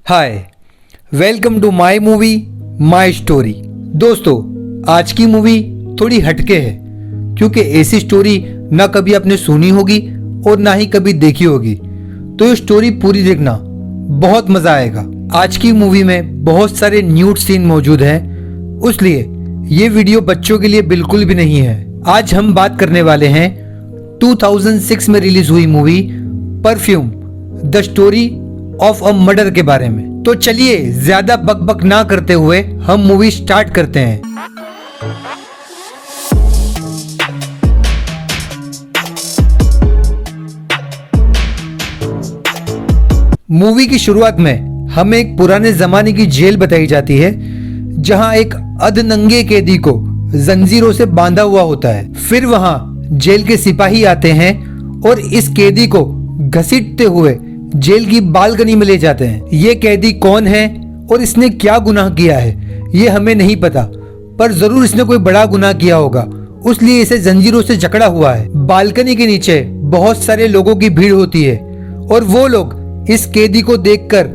Hi, welcome to my movie my story. दोस्तों, आज की मूवी थोड़ी हटके है क्योंकि ऐसी स्टोरी ना कभी आपने सुनी होगी और ना ही कभी देखी होगी। तो ये स्टोरी पूरी देखना, बहुत मजा आएगा। आज की मूवी में बहुत सारे न्यूड सीन मौजूद हैं, इसलिए ये वीडियो बच्चों के लिए बिल्कुल भी नहीं है। आज हम बात करने वाले हैं 2006 में रिलीज हुई movie perfume the story of a murder के बारे में। तो चलिए ज्यादा बकबक ना करते हुए हम मूवी स्टार्ट करते हैं। मूवी की शुरुआत में हमें एक पुराने जमाने की जेल बताई जाती है जहां एक अधनंगे कैदी को जंजीरों से बांधा हुआ होता है। फिर वहां जेल के सिपाही आते हैं और इस कैदी को घसीटते हुए जेल की बालकनी में ले जाते हैं। ये कैदी कौन है और इसने क्या गुनाह किया है ये हमें नहीं पता, पर जरूर इसने कोई बड़ा गुनाह किया होगा, इसलिए इसे जंजीरों से जकड़ा हुआ है। बालकनी के नीचे बहुत सारे लोगों की भीड़ होती है और वो लोग इस कैदी को देखकर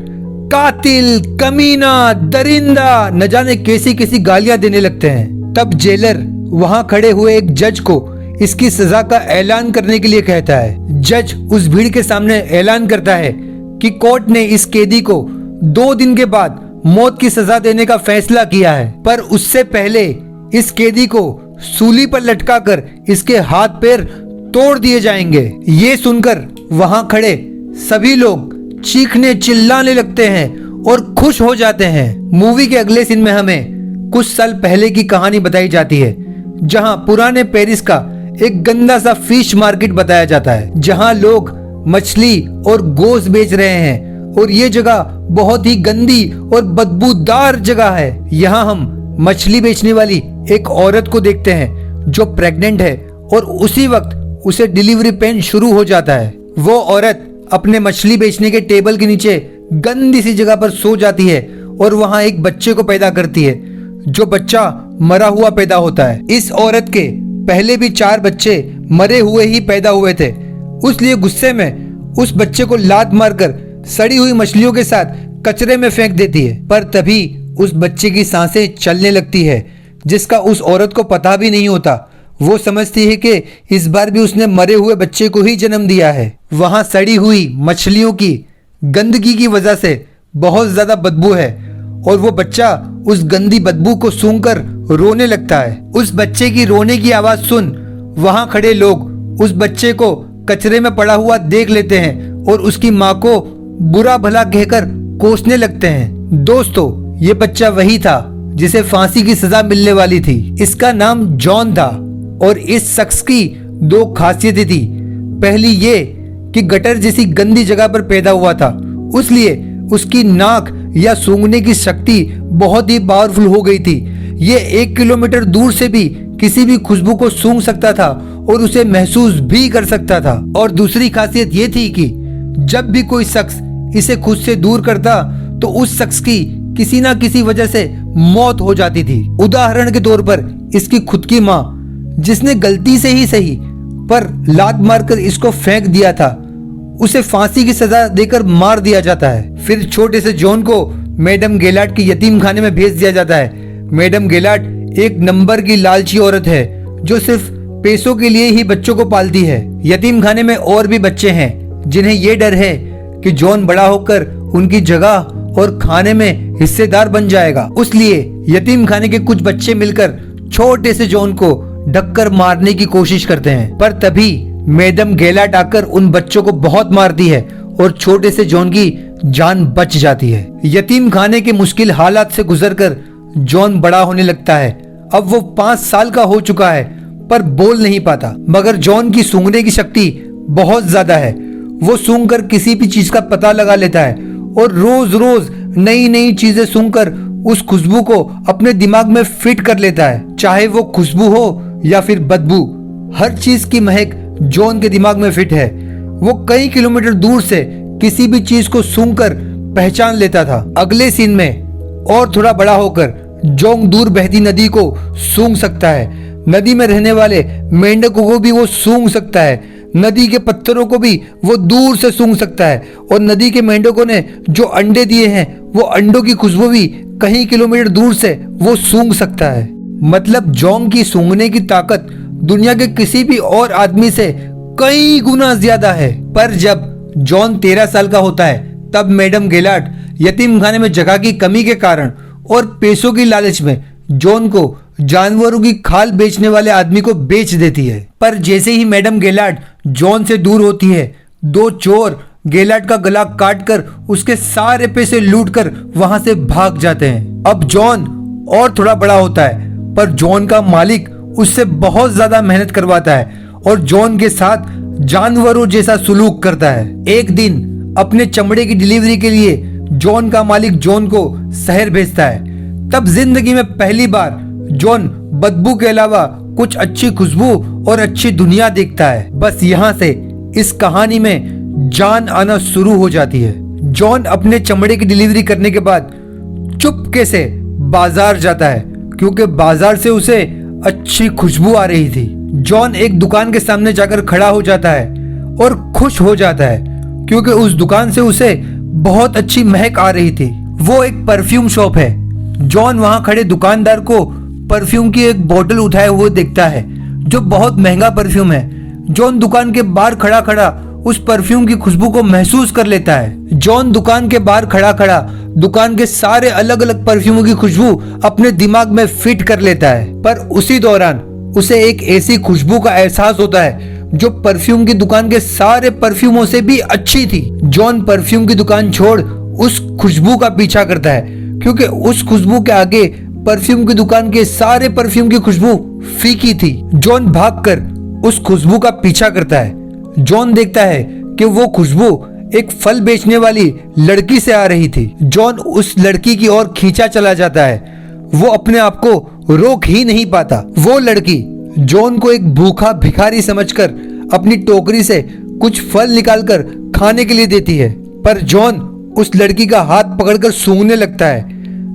कातिल, कमीना, दरिंदा न जाने कैसी कैसी गालियां देने लगते हैं। तब जेलर वहां खड़े हुए एक जज को इसकी सजा का ऐलान करने के लिए कहता है। जज उस भीड़ के सामने ऐलान करता है कि कोर्ट ने इस कैदी को 2 दिन के बाद मौत की सजा देने का फैसला किया है, पर उससे पहले इस कैदी को सूली पर लटकाकर इसके हाथ पैर तोड़ दिए जाएंगे। ये सुनकर वहां खड़े सभी लोग चीखने चिल्लाने लगते हैं और खुश हो जाते हैं। मूवी के अगले सीन में हमें कुछ साल पहले की कहानी बताई जाती है जहां पुराने पेरिस का एक गंदा सा फिश मार्केट बताया जाता है जहां लोग मछली और गोश्त बेच रहे हैं और ये जगह बहुत ही गंदी और बदबूदार जगह है। यहाँ हम मछली बेचने वाली एक औरत को देखते हैं जो प्रेग्नेंट है और उसी वक्त उसे डिलीवरी पेन शुरू हो जाता है। वो औरत अपने मछली बेचने के टेबल के नीचे गंदी सी जगह पर सो जाती है और वहां एक बच्चे को पैदा करती है जो बच्चा मरा हुआ पैदा होता है। इस औरत के पहले भी 4 बच्चे मरे हुए ही पैदा हुए थे, इसलिए गुस्से में उस बच्चे को लात मारकर सड़ी हुई मछलियों के साथ कचरे में फेंक देती है। पर तभी उस बच्चे की सांसें चलने लगती है जिसका उस औरत को पता भी नहीं होता। वो समझती है कि इस बार भी उसने मरे हुए बच्चे को ही जन्म दिया है। वहां सड़ी हुई मछलियों की गंदगी की वजह से बहुत ज्यादा बदबू है और वो बच्चा उस गंदी बदबू को सूंघकर रोने लगता है। उस बच्चे की रोने की आवाज सुन वहां खड़े लोग उस बच्चे को कचरे में पड़ा हुआ देख लेते हैं और उसकी माँ को बुरा भला कहकर कोसने लगते हैं। दोस्तों, ये बच्चा वही था जिसे फांसी की सजा मिलने वाली थी। इसका नाम जॉन था और इस शख्स की 2 खासियतें थी। पहली ये कि गटर जैसी गंदी जगह पर पैदा हुआ था, इसलिए उसकी नाक या सूंघने की शक्ति बहुत ही पावरफुल हो गई थी। ये 1 किलोमीटर दूर से भी किसी भी खुशबू को सूंघ सकता था और उसे महसूस भी कर सकता था। और दूसरी खासियत ये थी कि जब भी कोई शख्स इसे खुद से दूर करता तो उस शख्स की किसी ना किसी वजह से मौत हो जाती थी। उदाहरण के तौर पर इसकी खुद की माँ, जिसने गलती से ही सही पर लात मारकर इसको फेंक दिया था, उसे फांसी की सजा देकर मार दिया जाता है। फिर छोटे से जॉन को मैडम गेलार्ड के यतीम खाने में भेज दिया जाता है। मैडम गेलार्ड एक नंबर की लालची औरत है जो सिर्फ पैसों के लिए ही बच्चों को पालती है। यतीम खाने में और भी बच्चे हैं जिन्हें ये डर है कि जॉन बड़ा होकर उनकी जगह और खाने में हिस्सेदार बन जाएगा, इसलिए यतीम खाने के कुछ बच्चे मिलकर छोटे से जॉन को ढककर मारने की कोशिश करते हैं। पर तभी मैडम गेलार्ड आकर उन बच्चों को बहुत मारती है और छोटे से जॉन की जान बच जाती है। यतीम खाने के मुश्किल हालात से गुजरकर जॉन बड़ा होने लगता है। अब वो 5 साल का हो चुका है पर बोल नहीं पाता, मगर जॉन की सूंघने की शक्ति बहुत ज्यादा है। वो सूंघकर किसी भी चीज का पता लगा लेता है और रोज रोज नई नई चीजें सूंघकर उस खुशबू को अपने दिमाग में फिट कर लेता है। चाहे वो खुशबू हो या फिर बदबू, हर चीज की महक जॉन के दिमाग में फिट है। वो कई किलोमीटर दूर से किसी भी चीज को सूंघकर पहचान लेता था। अगले सीन में और थोड़ा बड़ा होकर जॉन दूर बहती नदी को सूंघ सकता है। नदी में रहने वाले मेंढकों को भी वो सूंघ सकता है। नदी के पत्थरों को भी वो दूर से सूंघ सकता है और नदी के मेंढकों ने जो अंडे दिए हैं वो अंडों की खुशबू भी कई किलोमीटर दूर से वो सूंघ सकता है। मतलब जोंग की सूंघने की ताकत दुनिया के किसी भी और आदमी से कई गुना ज्यादा है। पर जब जॉन 13 साल का होता है तब मैडम गेलार्ड यतीम खाने में जगह की कमी के कारण और पैसों की लालच में जॉन को जानवरों की खाल बेचने वाले आदमी को बेच देती है। पर जैसे ही मैडम गेलार्ड जॉन से दूर होती है, दो चोर गेलार्ड का गला काटकर उसके सारे पैसे लूटकर वहां से भाग जाते हैं। अब जॉन और थोड़ा बड़ा होता है पर जॉन का मालिक उससे बहुत ज्यादा मेहनत करवाता है और जॉन के साथ जानवरों जैसा सुलूक करता है। एक दिन अपने चमड़े की डिलीवरी के लिए जॉन का मालिक जॉन को शहर भेजता है। तब जिंदगी में पहली बार जॉन बदबू के अलावा कुछ अच्छी खुशबू और अच्छी दुनिया देखता है। बस यहाँ से इस कहानी में जान आना शुरू हो जाती है। जॉन अपने चमड़े की डिलीवरी करने के बाद चुपके से बाजार जाता है क्योंकि बाजार से उसे अच्छी खुशबू आ रही थी। जॉन एक दुकान के सामने जाकर खड़ा हो जाता है और खुश हो जाता है क्योंकि उस दुकान से उसे बहुत अच्छी महक आ रही थी। वो एक परफ्यूम शॉप है। जॉन वहां खड़े दुकानदार को परफ्यूम की एक बोतल उठाए हुए देखता है जो बहुत महंगा परफ्यूम है। जॉन दुकान के बाहर खड़ा खड़ा उस परफ्यूम की खुशबू को महसूस कर लेता है। जॉन दुकान के बाहर खड़ा खड़ा दुकान के सारे अलग अलग परफ्यूमों की खुशबू अपने दिमाग में फिट कर लेता है। पर उसी दौरान उसे एक ऐसी खुशबू का एहसास होता है जो परफ्यूम की दुकान के सारे परफ्यूमों से भी अच्छी थी। जॉन परफ्यूम की दुकान छोड़ उस खुशबू का पीछा करता है क्योंकि उस खुशबू के आगे परफ्यूम की दुकान के सारे परफ्यूम की खुशबू फीकी थी। जॉन भागकर उस खुशबू का पीछा करता है। जॉन देखता है कि वो खुशबू एक फल बेचने वाली लड़की से आ रही थी। जॉन उस लड़की की ओर खींचा चला जाता है। वो अपने आप को रोक ही नहीं पाता। वो लड़की जॉन को एक भूखा भिखारी समझकर अपनी टोकरी से कुछ फल निकालकर खाने के लिए देती है। पर जॉन उस लड़की का हाथ पकड़कर सूंघने लगता है।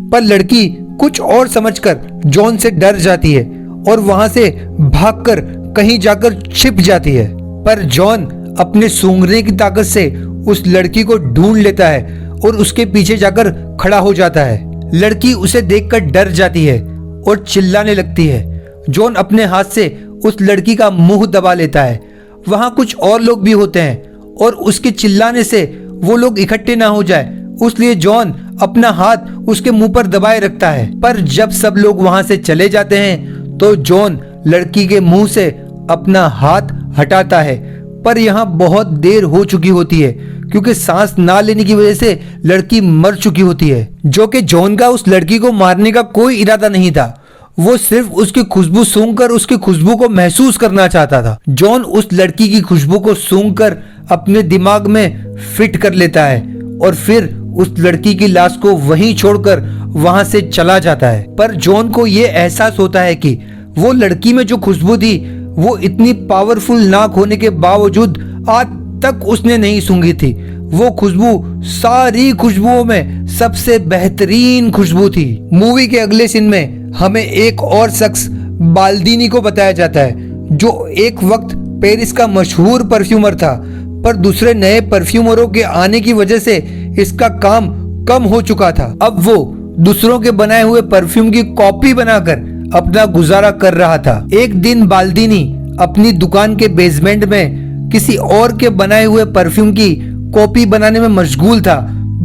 पर लड़की कुछ और समझकर जॉन से डर जाती है और वहां से भागकर कहीं जाकर छिप जाती है। पर जॉन अपने सूंघने की ताकत से उस लड़की को ढूंढ लेता है और उसके पीछे जाकर खड़ा हो जाता है। लड़की उसे देखकर डर जाती है और चिल्लाने लगती है। जॉन अपने हाथ से उस लड़की का मुंह दबा लेता है। वहां कुछ और लोग भी होते हैं और उसके चिल्लाने से वो लोग इकट्ठे ना हो जाए उसलिए जॉन अपना हाथ उसके मुंह पर दबाए रखता है। पर जब सब लोग वहां से चले जाते हैं तो जॉन लड़की के मुंह से अपना हाथ हटाता है। पर यहाँ बहुत देर हो चुकी होती है क्योंकि सांस ना लेने की वजह से लड़की मर चुकी होती है। जो कि जॉन का उस लड़की को मारने का कोई इरादा नहीं था। वो सिर्फ उसकी खुशबू सूंघकर उसकी खुशबू को महसूस करना चाहता था। जॉन उस लड़की की खुशबू को सूंघकर अपने दिमाग में फिट कर लेता है और फिर उस लड़की की लाश को वहीं छोड़कर वहां से चला जाता है। पर जॉन को ये एहसास होता है कि वो लड़की में जो खुशबू थी वो इतनी पावरफुल नाक होने के बावजूद आज तक उसने नहीं सूंघी थी। वो खुशबू सारी खुशबुओं में सबसे बेहतरीन खुशबू थी। मूवी के अगले सीन में हमें एक और शख्स बाल्दीनी को बताया जाता है जो एक वक्त पेरिस का मशहूर परफ्यूमर था। पर दूसरे नए परफ्यूमरों के आने की वजह से इसका काम कम हो चुका था। अब वो दूसरों के बनाए हुए परफ्यूम की कॉपी बनाकर अपना गुजारा कर रहा था। एक दिन बाल्दीनी अपनी दुकान के बेसमेंट में किसी और के बनाए हुए परफ्यूम की कॉपी बनाने में मशगूल था।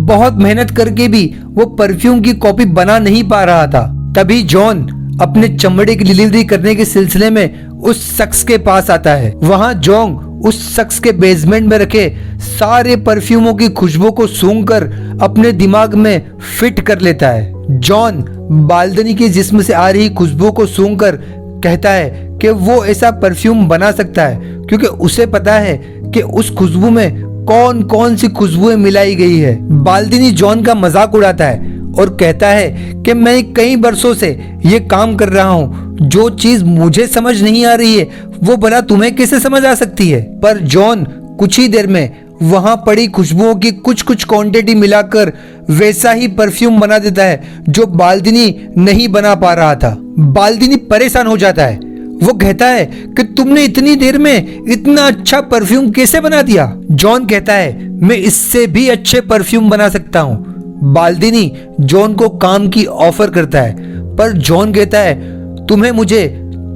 बहुत मेहनत करके भी वो परफ्यूम की कॉपी बना नहीं पा रहा था। तभी जॉन अपने चमड़े की डिलीवरी करने के सिलसिले में उस शख्स के पास आता है। वहां जॉन उस शख्स के बेसमेंट में रखे सारे परफ्यूमों की खुशबू को सूंघकर अपने दिमाग में फिट कर लेता है। जॉन बाल्दनी के जिस्म से आ रही खुशबू को सूंघकर कहता है कि वो ऐसा परफ्यूम बना सकता है क्योंकि उसे पता है कि उस खुशबू में कौन कौन सी खुशबुएं मिलाई गई है। बाल्दनी जॉन का मजाक उड़ाता है और कहता है कि मैं कई बरसों से ये काम कर रहा हूँ। जो चीज मुझे समझ नहीं आ रही है वो भला तुम्हें कैसे समझ आ सकती है। पर जॉन कुछ ही देर में वहां पड़ी खुशबुओं की कुछ कुछ क्वांटिटी मिलाकर वैसा ही परफ्यूम बना देता है जो बाल्दनी नहीं बना पा रहा था। बाल्दनी परेशान हो जाता है। वो कहता है कि तुमने इतनी देर में इतना अच्छा परफ्यूम कैसे बना दिया? जॉन कहता है मैं इससे भी अच्छे परफ्यूम बना सकता हूँ। बाल्दिनी जॉन को काम की ऑफर करता है, पर जॉन कहता है तुम्हें मुझे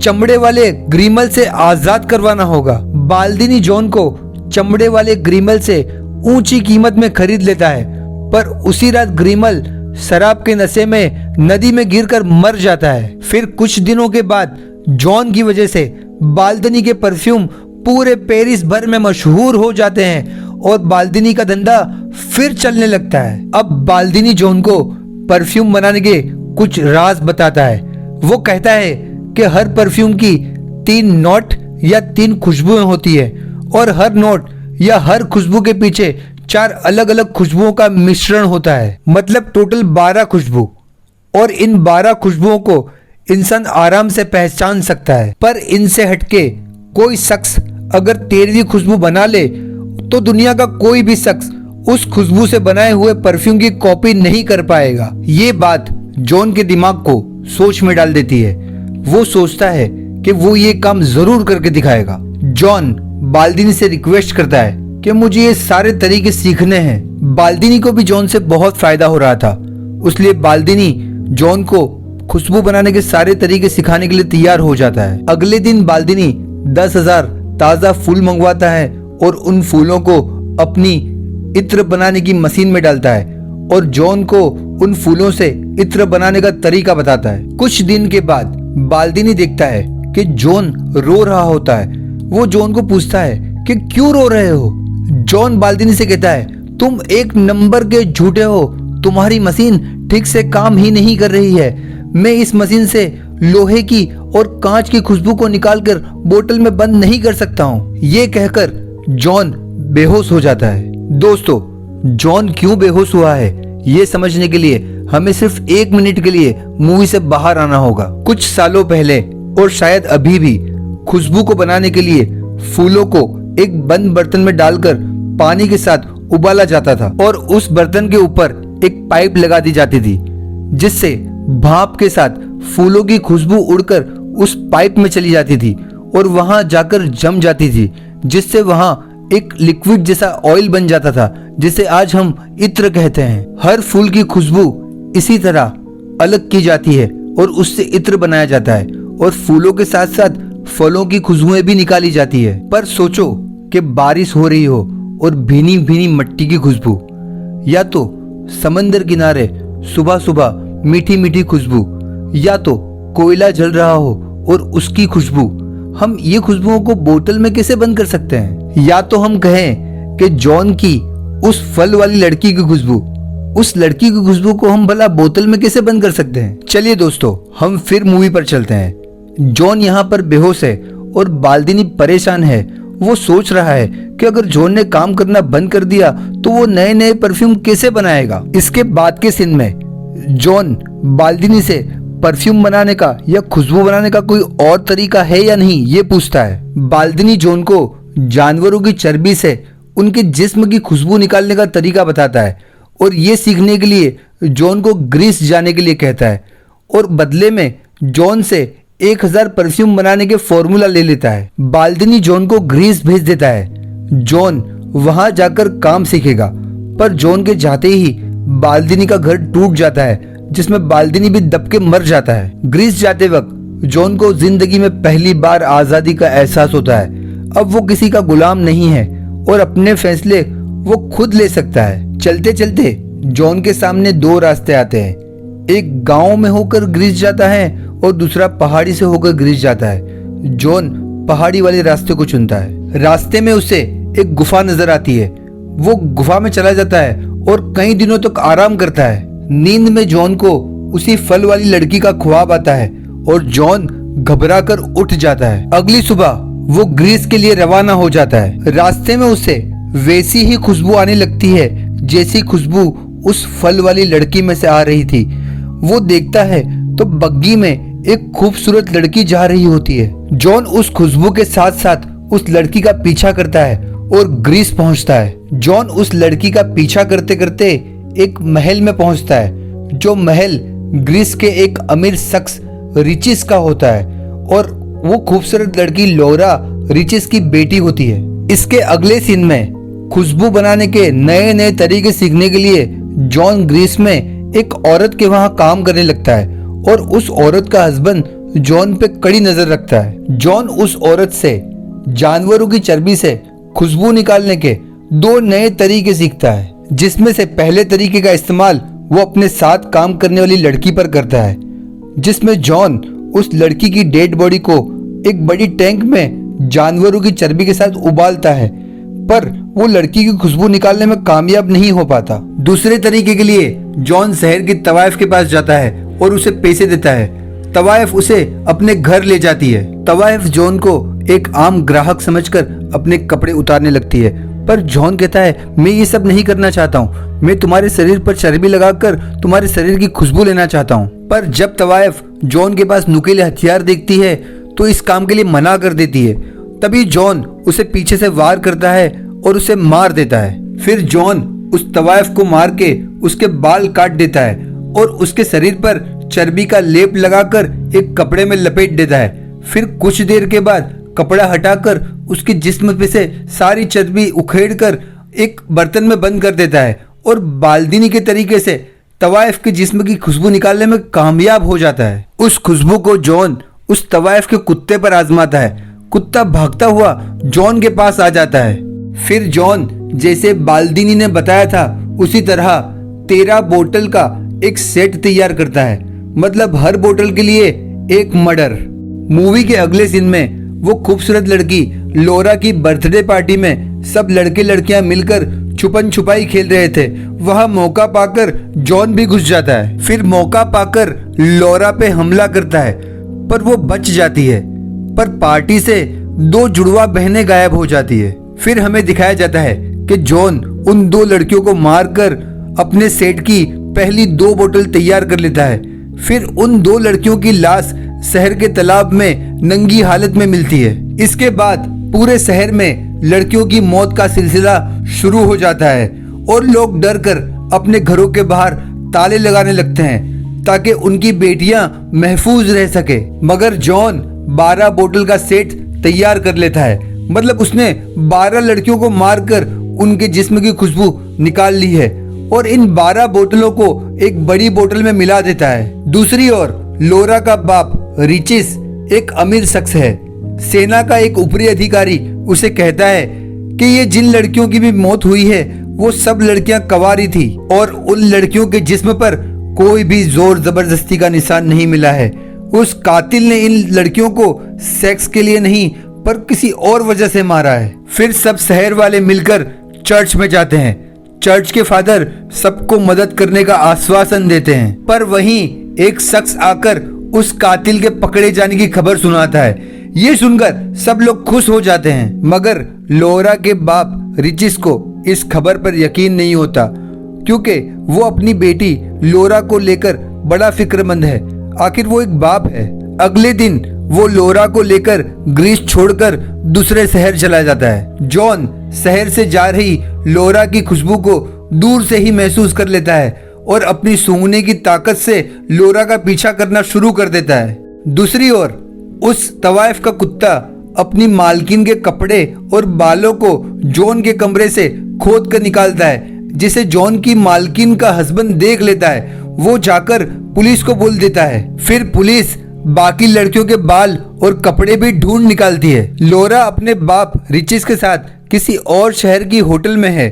चमड़े वाले ग्रीमल से आजाद करवाना होगा। बाल्दिनी जॉन को चमड़े वाले ग्रीमल से ऊंची कीमत में खरीद लेता है, पर उसी रात ग्रीमल शराब के नशे में नदी में गिरकर मर जाता है। फिर कुछ दिनों के बाद जॉन की वजह से बाल्दिनी के परफ्यूम पूरे पेरिस भर में मशहूर हो जाते हैं और बाल्दिनी का धंधा फिर चलने लगता है। अब बाल्दिनी जॉन को परफ्यूम बनाने के कुछ राज बताता है। वो कहता है कि हर परफ्यूम की 3 नोट या 3 खुशबुएं होती है और हर नोट या हर खुशबू के पीछे 4 अलग अलग खुशबुओं का मिश्रण होता है, मतलब टोटल 12 खुशबू। और इन 12 खुशबुओं को इंसान आराम से पहचान सकता है, पर इनसे हटके कोई शख्स अगर 13वीं खुशबू बना ले तो दुनिया का कोई भी शख्स उस खुशबू से बनाए हुए परफ्यूम की कॉपी नहीं कर पाएगा। ये बात जॉन के दिमाग को सोच में डाल देती है। वो सोचता है कि वो ये काम जरूर करके दिखाएगा। जॉन बाल्दिनी से रिक्वेस्ट करता है कि मुझे ये सारे तरीके सीखने हैं। बाल्दिनी को भी जॉन से बहुत फायदा हो रहा था, इसलिए बाल्दिनी जॉन को खुशबू बनाने के सारे तरीके सिखाने के लिए तैयार हो जाता है। अगले दिन बाल्दिनी 10,000 ताजा फूल मंगवाता है और उन फूलों को अपनी इत्र बनाने की मशीन में डालता है और जॉन को उन फूलों से इत्र बनाने का तरीका बताता है। कुछ दिन के बाद बाल्दिनी देखता है कि जॉन रो रहा होता है। वो जॉन को पूछता है कि क्यों रो रहे हो? जॉन बाल्दिनी से कहता है तुम एक नंबर के झूठे हो, तुम्हारी मशीन ठीक से काम ही नहीं कर रही है। मैं इस मशीन से लोहे की और कांच की खुशबू को निकालकर बोतल में बंद नहीं कर सकता हूँ। ये कहकर जॉन बेहोश हो जाता है। दोस्तों, जॉन क्यों बेहोश हुआ है ये समझने के लिए हमें सिर्फ 1 मिनट के लिए मूवी से बाहर आना होगा। कुछ सालों पहले और शायद अभी भी खुशबू को बनाने के लिए फूलों को एक बंद बर्तन में डालकर पानी के साथ उबाला जाता था और उस बर्तन के ऊपर एक पाइप लगा दी जाती थी, जिससे भाप के साथ फूलों की खुशबू उड़कर उस पाइप में चली जाती थी और वहां जाकर जम जाती थी, जिससे वहां एक लिक्विड जैसा ऑयल बन जाता था, जिसे आज हम इत्र कहते हैं। हर फूल की खुशबू इसी तरह अलग की जाती है और उससे इत्र बनाया जाता है और फूलों के साथ साथ फलों की खुशबुएं भी निकाली जाती है। पर सोचो कि बारिश हो रही हो और भीनी भीनी मट्टी की खुशबू, या तो समंदर किनारे सुबह सुबह मीठी मीठी खुशबू, या तो कोयला जल रहा हो और उसकी खुशबू। हम ये खुशबुओं को बोतल में कैसे बंद कर सकते हैं? या तो हम कहें कि जॉन की उस फल वाली लड़की की खुशबू, उस लड़की की खुशबू को हम भला बोतल में कैसे बंद कर सकते हैं? चलिए दोस्तों, हम फिर मूवी पर चलते हैं। जॉन यहाँ पर बेहोश है और बाल्दिनी परेशान है। वो सोच रहा है कि अगर जॉन ने काम करना बंद कर दिया तो वो नए नए परफ्यूम कैसे बनाएगा। इसके बाद के सीन में जॉन बाल्दिनी से परफ्यूम बनाने का या खुशबू बनाने का कोई और तरीका है या नहीं ये पूछता है। बाल्दिनी जॉन को जानवरों की चर्बी से उनके जिस्म की खुशबू निकालने का तरीका बताता है और ये सीखने के लिए जॉन को ग्रीस जाने के लिए कहता है और बदले में जॉन से 1000 परफ्यूम बनाने के फॉर्मूला ले लेता है। बाल्दिनी जॉन को ग्रीस भेज देता है। जॉन वहां जाकर काम सीखेगा, पर जॉन के जाते ही बाल्दिनी का घर टूट जाता है, जिसमें बाल्दिनी भी दब के मर जाता है। ग्रीस जाते वक्त जॉन को जिंदगी में पहली बार आजादी का एहसास होता है। अब वो किसी का गुलाम नहीं है और अपने फैसले वो खुद ले सकता है। चलते चलते जॉन के सामने 2 रास्ते आते हैं। एक गांव में होकर ग्रीस जाता है और दूसरा पहाड़ी से होकर ग्रीस जाता है। जॉन पहाड़ी वाले रास्ते को चुनता है। रास्ते में उसे एक गुफा नजर आती है। वो गुफा में चला जाता है और कई दिनों तक आराम करता है। नींद में जॉन को उसी फल वाली लड़की का ख्वाब आता है और जॉन घबरा कर उठ जाता है। अगली सुबह वो ग्रीस के लिए रवाना हो जाता है। रास्ते में उसे वैसी ही खुशबू आने लगती है जैसी खुशबू उस फल वाली लड़की में से आ रही थी। वो देखता है तो बग्गी में एक खूबसूरत लड़की जा रही होती है। जॉन उस खुशबू के साथ साथ उस लड़की का पीछा करता है और ग्रीस पहुंचता है। जॉन उस लड़की का पीछा करते करते एक महल में पहुंचता है, जो महल ग्रीस के एक अमीर शख्स रिचिस का होता है और वो खूबसूरत लड़की लोरा रिचिस की बेटी होती है। इसके अगले सीन में खुशबू बनाने के नए नए तरीके सीखने के लिए जॉन ग्रीस में एक औरत के वहां काम करने लगता है और उस औरत का हस्बैंड जॉन पे कड़ी नजर रखता है। जॉन उस औरत से जानवरों की चर्बी से खुशबू निकालने के 2 नए तरीके सीखता है, जिसमें से पहले तरीके का इस्तेमाल वो अपने साथ काम करने वाली लड़की पर करता है, जिसमें जॉन उस लड़की की डेड बॉडी को एक बड़ी टैंक में जानवरों की चर्बी के साथ उबालता है, पर वो लड़की की खुशबू निकालने में कामयाब नहीं हो पाता। दूसरे तरीके के लिए जॉन शहर की तवाइफ के पास जाता है और उसे पैसे देता है। तवाइफ उसे अपने घर ले जाती है। तवाइफ जॉन को एक आम ग्राहक समझकर अपने कपड़े उतारने लगती है, पर जॉन कहता है मैं ये सब नहीं करना चाहता हूँ, मैं तुम्हारे शरीर पर चर्बी लगाकर तुम्हारे शरीर की खुशबू लेना चाहता हूँ। पर जब तवाइफ जॉन के पास नुकीले हथियार देखती है तो इस काम के लिए मना कर देती है। तभी जॉन उसे पीछे से वार करता है और उसे मार देता है। फिर जॉन उस तवाइफ को मार के उसके बाल काट देता है और उसके शरीर पर चर्बी का लेप लगाकर एक कपड़े में लपेट देता है। फिर कुछ देर के बाद कपड़ा हटाकर उसके जिस्म पे से सारी चर्बी उखेड़कर एक बर्तन में बंद कर देता है और बाल्दीनी के तरीके से तवाइफ के जिस्म की खुशबू निकालने में कामयाब हो जाता है। उस खुशबू को जॉन उस तवाइफ के कुत्ते पर आजमाता है। कुत्ता भागता हुआ जॉन के पास आ जाता है। फिर जॉन जैसे बाल्दीनी ने बताया था उसी तरह 13 बोतल का एक सेट तैयार करता है, मतलब हर बोतल के लिए एक मर्डर। मूवी के अगले सीन में वो खूबसूरत लड़की लोरा की बर्थडे पार्टी में सब लड़के लड़कियां मिलकर छुपन छुपाई खेल रहे थे। वह मौका पाकर जॉन भी घुस जाता है। फिर मौका पाकर लोरा पे हमला करता है, पर वो बच जाती है। पर पार्टी से 2 जुड़वा बहनें गायब हो जाती है। फिर हमें दिखाया जाता है कि जॉन उन 2 लड़कियों को मारकर अपने सेट की पहली 2 बोतल तैयार कर लेता है। फिर उन 2 लड़कियों की लाश शहर के तालाब में नंगी हालत में मिलती है। इसके बाद पूरे शहर में लड़कियों की मौत का सिलसिला शुरू हो जाता है और लोग डर कर अपने घरों के बाहर ताले लगाने लगते हैं ताकि उनकी बेटियां महफूज रह सके। मगर जॉन 12 बोतल का सेट तैयार कर लेता है, मतलब उसने 12 लड़कियों को मारकर उनके जिस्म की खुशबू निकाल ली है और इन 12 बोतलों को एक बड़ी बोतल में मिला देता है। दूसरी ओर लोरा का बाप रिचिस एक अमीर शख्स है। सेना का एक ऊपरी अधिकारी उसे कहता है कि ये जिन लड़कियों की भी मौत हुई है वो सब लड़कियां कवारी थी और उन लड़कियों के जिस्म पर कोई भी जोर जबरदस्ती का निशान नहीं मिला है। उस कातिल ने इन लड़कियों को सेक्स के लिए नहीं पर किसी और वजह से मारा है। फिर सब शहर वाले मिलकर चर्च में जाते हैं। चर्च के फादर सबको मदद करने का आश्वासन देते हैं, पर वहीं एक शख्स आकर उस कातिल के पकड़े जाने की खबर सुनाता है। ये सुनकर सब लोग खुश हो जाते हैं, मगर लोरा के बाप रिचिस को इस खबर पर यकीन नहीं होता क्योंकि वो अपनी बेटी लोरा को लेकर बड़ा फिक्रमंद है। आखिर वो एक बाप है। अगले दिन वो लोरा को लेकर ग्रीस छोड़कर दूसरे शहर चला जाता है। जॉन शहर से जा रही लोरा की खुशबू को दूर से ही महसूस कर लेता है और अपनी सूंघने की ताकत से लोरा का पीछा करना शुरू कर देता है। दूसरी ओर उस तवाइफ का कुत्ता अपनी मालकिन के कपड़े और बालों को जॉन के कमरे से खोद कर निकालता है, जिसे जॉन की मालकिन का हस्बैंड देख लेता है। वो जाकर पुलिस को बोल देता है। फिर पुलिस बाकी लड़कियों के बाल और कपड़े भी ढूंढ निकालती है। लोरा अपने बाप रिचिस के साथ किसी और शहर की होटल में है,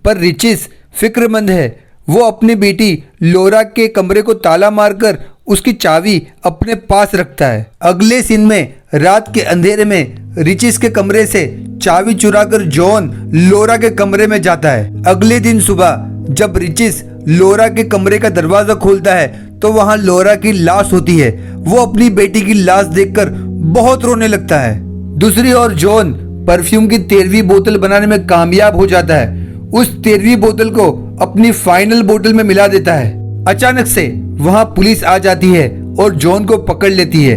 पर रिचिस फिक्रमंद है। वो अपनी बेटी लोरा के कमरे को ताला मारकर उसकी चाबी अपने पास रखता है। अगले सीन में रात के अंधेरे में रिचिस के कमरे से चाबी चुराकर जॉन लोरा के कमरे में जाता है। अगले दिन सुबह जब रिचिस लोरा के कमरे का दरवाजा खोलता है तो वहां लोरा की लाश होती है। वो अपनी बेटी की लाश देखकर बहुत रोने लगता है। दूसरी ओर जॉन परफ्यूम की 13वीं बोतल बनाने में कामयाब हो जाता है। उस 13वीं बोतल को अपनी फाइनल बोतल में मिला देता है। अचानक से वहां पुलिस आ जाती है और जॉन को पकड़ लेती है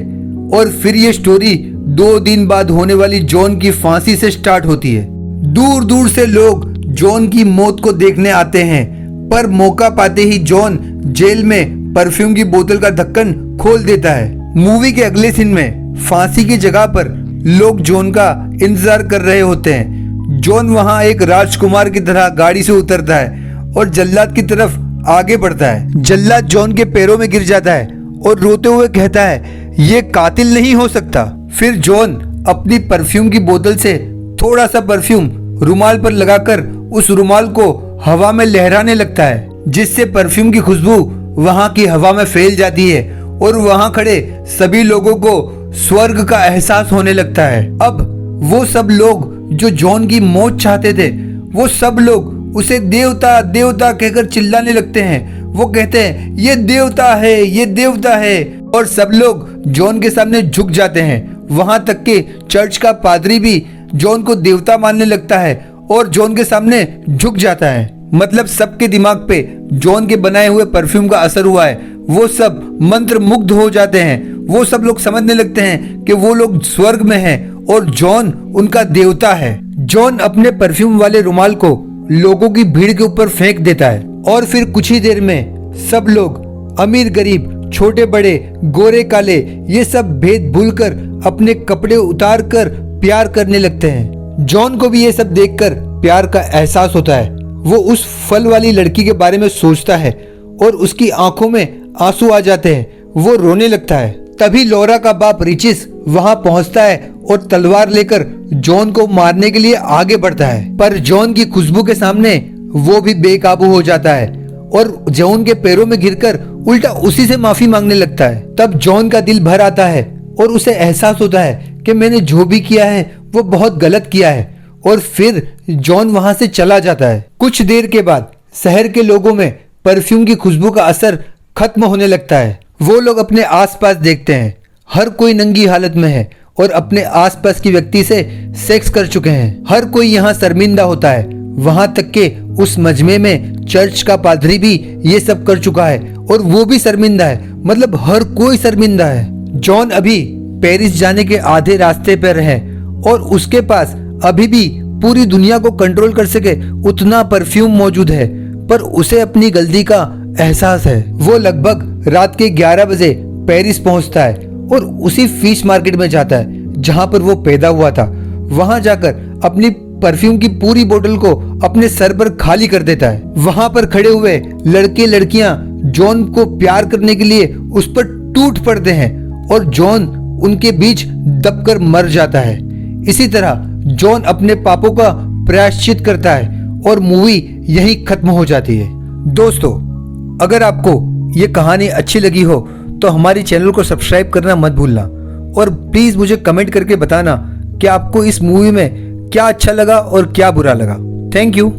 और फिर ये स्टोरी 2 दिन बाद होने वाली जॉन की फांसी से स्टार्ट होती है। दूर दूर से लोग जॉन की मौत को देखने आते हैं, पर मौका पाते ही जॉन जेल में परफ्यूम की बोतल का ढक्कन खोल देता है। मूवी के अगले सीन में फांसी की जगह पर लोग जॉन का इंतजार कर रहे होते हैं। जॉन वहां एक राजकुमार की तरह गाड़ी से उतरता है और जल्लाद की तरफ आगे बढ़ता है। जल्लाद जॉन के पैरों में गिर जाता है और रोते हुए कहता है, ये कातिल नहीं हो सकता। फिर जॉन अपनी परफ्यूम की बोतल से थोड़ा सा परफ्यूम रुमाल पर लगाकर उस रुमाल को हवा में लहराने लगता है, जिससे परफ्यूम की खुशबू वहां की हवा में फैल जाती है और वहां खड़े सभी लोगों को स्वर्ग का एहसास होने लगता है। अब वो सब लोग जो जॉन की मौत चाहते थे, वो सब लोग उसे देवता देवता कहकर चिल्लाने लगते हैं। वो कहते हैं, ये देवता है, ये देवता है, और सब लोग जॉन के सामने झुक जाते हैं। वहां तक के चर्च का पादरी भी जॉन को देवता मानने लगता है और जॉन के सामने झुक जाता है। मतलब सबके दिमाग पे जॉन के बनाए हुए परफ्यूम का असर हुआ है। वो सब मंत्र मुग्ध हो जाते हैं। वो सब लोग समझने लगते हैं कि वो लोग स्वर्ग में हैं और जॉन उनका देवता है। जॉन अपने परफ्यूम वाले रुमाल को लोगों की भीड़ के ऊपर फेंक देता है और फिर कुछ ही देर में सब लोग, अमीर गरीब, छोटे बड़े, गोरे काले, ये सब भेद भूलकर अपने कपड़े उतार कर प्यार करने लगते हैं। जॉन को भी ये सब देखकर प्यार का एहसास होता है। वो उस फल वाली लड़की के बारे में सोचता है और उसकी आंखों में आंसू आ जाते हैं। वो रोने लगता है। तभी लौरा का बाप रिचिस वहां पहुंचता है और तलवार लेकर जॉन को मारने के लिए आगे बढ़ता है, पर जॉन की खुशबू के सामने वो भी बेकाबू हो जाता है और जॉन के पैरों में गिरकर उल्टा उसी से माफी मांगने लगता है। तब जॉन का दिल भर आता है और उसे एहसास होता है कि मैंने जो भी किया है वो बहुत गलत किया है, और फिर जॉन वहां से चला जाता है। कुछ देर के बाद शहर के लोगों में परफ्यूम की खुशबू का असर खत्म होने लगता है। वो लोग अपने आसपास देखते हैं, हर कोई नंगी हालत में है और अपने आसपास की व्यक्ति से सेक्स कर चुके हैं। हर कोई यहाँ शर्मिंदा होता है, वहां तक के उस मजमे में चर्च का पादरी भी ये सब कर चुका है और वो भी शर्मिंदा है। मतलब हर कोई शर्मिंदा है। जॉन अभी पेरिस जाने के आधे रास्ते पर है और उसके पास अभी भी पूरी दुनिया को कंट्रोल कर सके उतना परफ्यूम मौजूद है, पर उसे अपनी गलती का एहसास है। वो लगभग रात के 11 बजे पेरिस पहुंचता है और उसी फिश मार्केट में जाता है जहां पर वो पैदा हुआ था। वहां जाकर अपनी परफ्यूम की पूरी बोतल को अपने सर पर खाली कर देता है। वहां पर खड़े हुए लड़के लड़कियां जॉन को प्यार करने के लिए उस पर टूट पड़ते हैं और जॉन उनके बीच दबकर मर जाता है। इसी तरह जॉन अपने पापों का प्रायश्चित करता है और मूवी यहीं खत्म हो जाती है। दोस्तों, अगर आपको ये कहानी अच्छी लगी हो तो हमारी चैनल को सब्सक्राइब करना मत भूलना और प्लीज मुझे कमेंट करके बताना कि आपको इस मूवी में क्या अच्छा लगा और क्या बुरा लगा। Thank you.